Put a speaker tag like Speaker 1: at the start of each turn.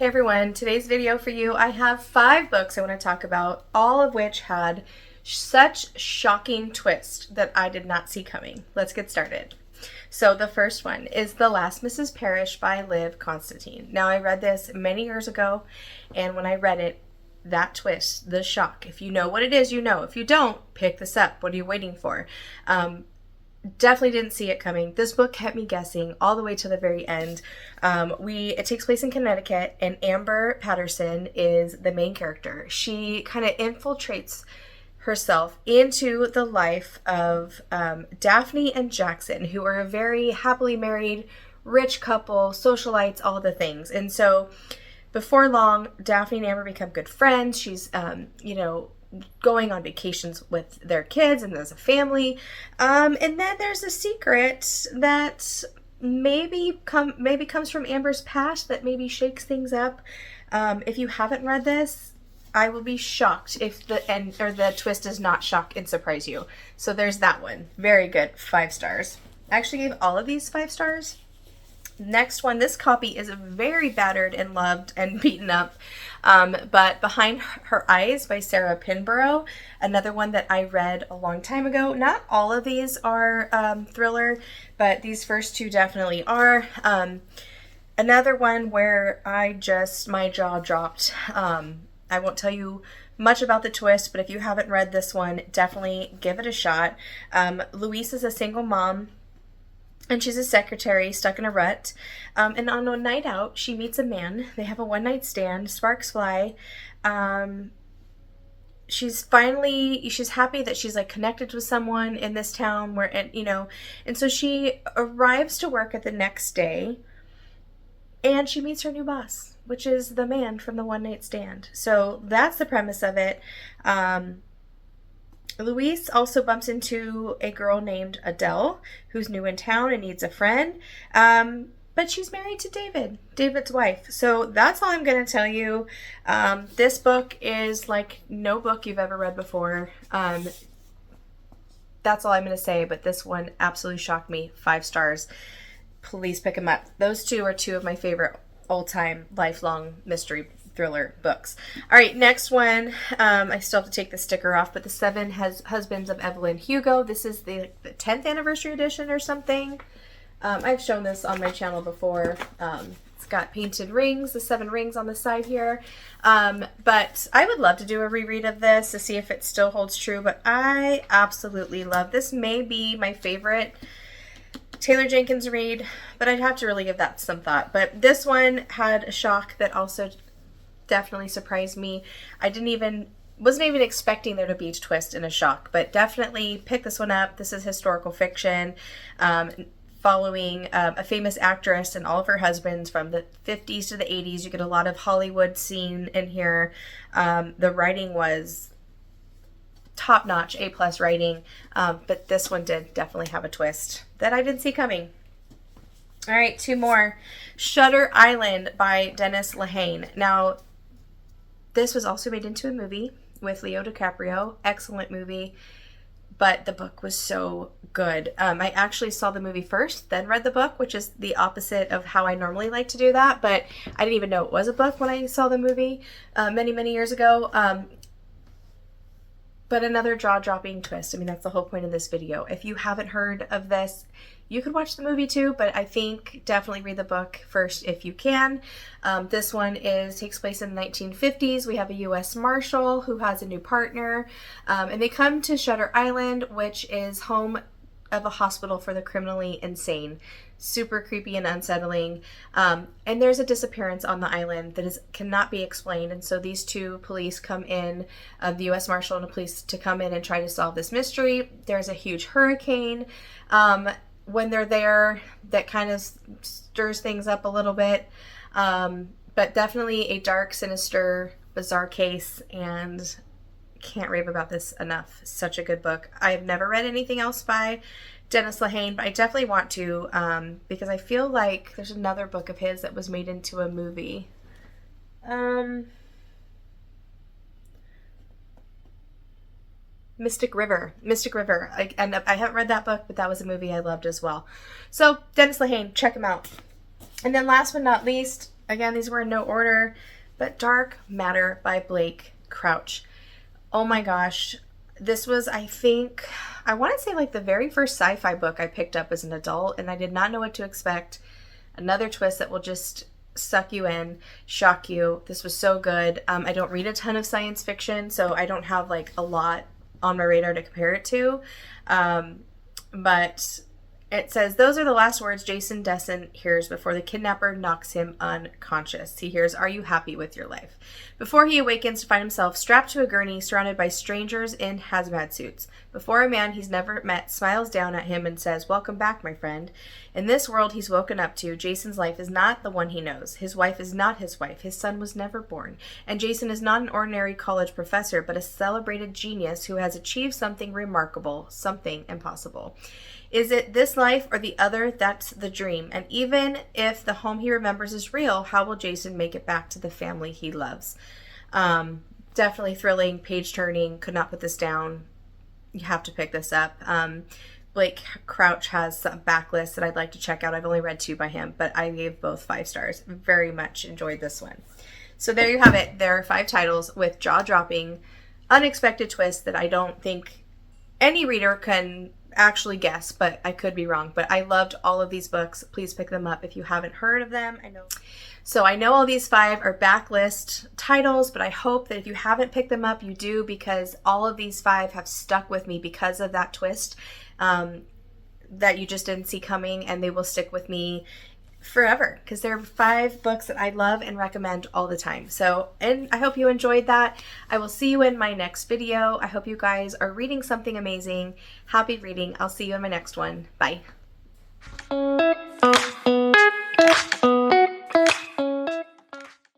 Speaker 1: Hey everyone, today's video for you, I have 5 books I want to talk about, all of which had such shocking twists that I did not see coming. Let's get started. So the first one is The Last Mrs. Parrish by Liv Constantine. Now I read this many years ago, and when I read it, that twist, the shock, if you know what it is, you know. If you don't, pick this up. What are you waiting for? Definitely didn't see it coming. This book kept me guessing all the way to the very end. It takes place in Connecticut, and Amber Patterson is the main character. She kind of infiltrates herself into the life of Daphne and Jackson, who are a very happily married, rich couple, socialites, all the things. And so before long, Daphne and Amber become good friends. She's, going on vacations with their kids and as a family. And then there's a secret that maybe comes from Amber's past that maybe shakes things up. If you haven't read this, I will be shocked if the twist does not shock and surprise you. So there's that one. Very good. 5 stars. I actually gave all of these 5 stars. Next one, this copy is very battered and loved and beaten up, but Behind Her Eyes by Sarah Pinborough, another one that I read a long time ago. Not all of these are thriller, but these first 2 definitely are. Another one where my jaw dropped. I won't tell you much about the twist, but if you haven't read this one, definitely give it a shot. Louise is a single mom, and she's a secretary stuck in a rut. And on a night out, she meets a man. They have a one-night stand. Sparks fly. She's happy that she's like connected with someone in this town and so she arrives to work at the next day, and she meets her new boss, which is the man from the one-night stand. So that's the premise of it. Louise also bumps into a girl named Adele, who's new in town and needs a friend. But she's married to David's wife. So that's all I'm going to tell you. This book is like no book you've ever read before. That's all I'm going to say, but this one absolutely shocked me. 5 stars. Please pick them up. Those 2 are 2 of my favorite all-time lifelong mystery thriller books. All right, next one. I still have to take the sticker off, but The 7 Husbands of Evelyn Hugo. This is the 10th anniversary edition or something. I've shown this on my channel before. It's got painted rings, the 7 rings on the side here. But I would love to do a reread of this to see if it still holds true, but I absolutely love this. May be my favorite Taylor Jenkins read, but I'd have to really give that some thought. But this one had a shock that also definitely surprised me. Wasn't even expecting there to be a twist and a shock, but definitely pick this one up. This is historical fiction, following a famous actress and all of her husbands from the 50s to the 80s. You get a lot of Hollywood scene in here. The writing was top-notch, A+ writing, but this one did definitely have a twist that I didn't see coming. All right, 2 more. Shutter Island by Dennis Lehane. Now, this was also made into a movie with Leo DiCaprio. Excellent movie, but the book was so good. I actually saw the movie first, then read the book, which is the opposite of how I normally like to do that, but I didn't even know it was a book when I saw the movie many, many years ago. But another jaw-dropping twist. I mean, that's the whole point of this video. If you haven't heard of this, you could watch the movie too, but I think definitely read the book first if you can. This one takes place in the 1950s. We have a U.S. Marshal who has a new partner, and they come to Shutter Island, which is home of a hospital for the criminally insane. Super creepy and unsettling. And there's a disappearance on the island that cannot be explained. And so these 2 police come in, the U.S. Marshal and the police, to come in and try to solve this mystery. There's a huge hurricane when they're there that kind of stirs things up a little bit. But definitely a dark, sinister, bizarre case, and can't rave about this enough. Such a good book. I've never read anything else by Dennis Lehane, but I definitely want to, because I feel like there's another book of his that was made into a movie. Mystic River. I haven't read that book, but that was a movie I loved as well. So Dennis Lehane, check him out. And then last but not least, Again, these were in no order, but Dark Matter by Blake Crouch. Oh my gosh. This was, I think, I want to say like the very first sci-fi book I picked up as an adult, and I did not know what to expect. Another twist that will just suck you in, shock you. This was so good. I don't read a ton of science fiction, so I don't have like a lot on my radar to compare it to. But it says, those are the last words Jason Dessen hears before the kidnapper knocks him unconscious. He hears, "Are you happy with your life?" Before he awakens to find himself strapped to a gurney, surrounded by strangers in hazmat suits. Before a man he's never met smiles down at him and says, "Welcome back, my friend." In this world he's woken up to, Jason's life is not the one he knows. His wife is not his wife. His son was never born. And Jason is not an ordinary college professor, but a celebrated genius who has achieved something remarkable, something impossible. Is it this life or the other that's the dream? And even if the home he remembers is real, how will Jason make it back to the family he loves? Definitely thrilling, page-turning. Could not put this down. You have to pick this up. Blake Crouch has some backlists that I'd like to check out. I've only read 2 by him, but I gave both 5 stars. Very much enjoyed this one. So there you have it. There are 5 titles with jaw-dropping, unexpected twists that I don't think any reader can actually guess, but I could be wrong. But I loved all of these books. Please pick them up if you haven't heard of them. I know all these 5 are backlist titles, but I hope that if you haven't picked them up, you do, because all of these 5 have stuck with me because of that twist that you just didn't see coming, and they will stick with me forever because they're 5 books that I love and recommend all the time. So, and I hope you enjoyed that. I will see you in my next video. I hope you guys are reading something amazing. Happy reading. I'll see you in my next one. Bye.